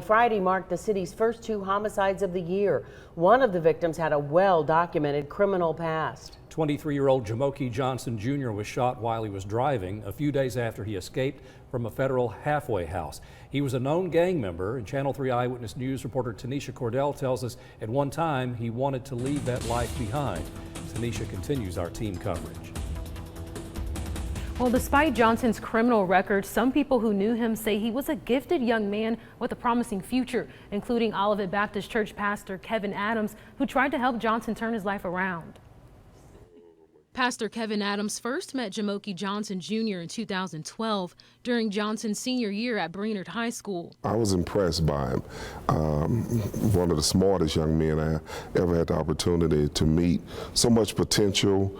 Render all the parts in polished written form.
Friday marked the city's first 2 homicides of the year. One of the victims had a well-documented criminal past. 23-year-old Jamoke Johnson Jr. was shot while he was driving a few days after he escaped from a federal halfway house. He was a known gang member, and Channel 3 Eyewitness News reporter Tanisha Cordell tells us at one time he wanted to leave that life behind. Tanisha continues our team coverage. Well, despite Johnson's criminal record, some people who knew him say he was a gifted young man with a promising future, including Olivet Baptist Church pastor Kevin Adams, who tried to help Johnson turn his life around. Pastor Kevin Adams first met Jamoke Johnson Jr. in 2012 during Johnson's senior year at Brainerd High School. I was impressed by him. One of the smartest young men I ever had the opportunity to meet. So much potential,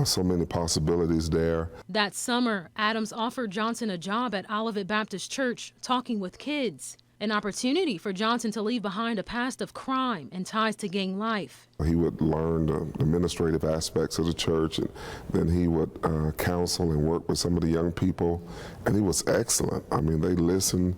so many possibilities there. That summer, Adams offered Johnson a job at Olivet Baptist Church, talking with kids. An opportunity for Johnson to leave behind a past of crime and ties to gang life. He would learn the administrative aspects of the church, and then he would counsel and work with some of the young people, and he was excellent. I mean, they listened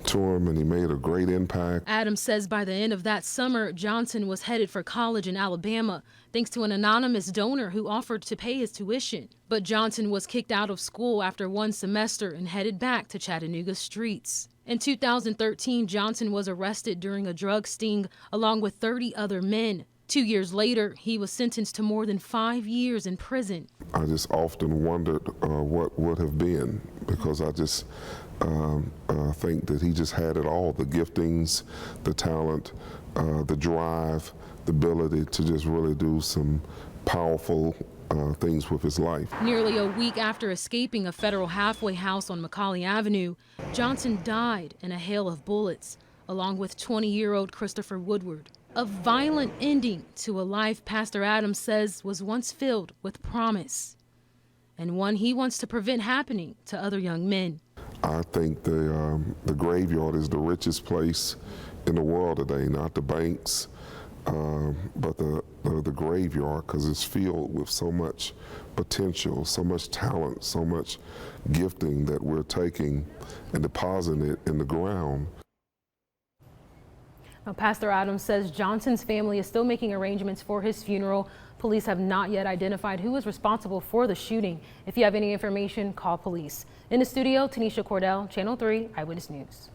to him, and he made a great impact. Adams says by the end of that summer, Johnson was headed for college in Alabama, thanks to an anonymous donor who offered to pay his tuition. But Johnson was kicked out of school after one semester and headed back to Chattanooga streets. In 2013, Johnson was arrested during a drug sting along with 30 other men. 2 years later, he was sentenced to more than 5 years in prison. I just often wondered what would have been, because I just think that he just had it all, the giftings, the talent, the drive, the ability to just really do some powerful things with his life. Nearly a week after escaping a federal halfway house on McCauley Avenue, Johnson died in a hail of bullets, along with 20-year-old Christopher Woodward. A violent ending to a life Pastor Adams says was once filled with promise, and one he wants to prevent happening to other young men. I think the graveyard is the richest place in the world today, not the banks, but the graveyard, because it's filled with so much potential, so much talent, so much gifting that we're taking and depositing it in the ground. Now, Pastor Adams says Johnson's family is still making arrangements for his funeral. Police have not yet identified who is responsible for the shooting. If you have any information, call police. In the studio, Tanisha Cordell, Channel 3 Eyewitness News.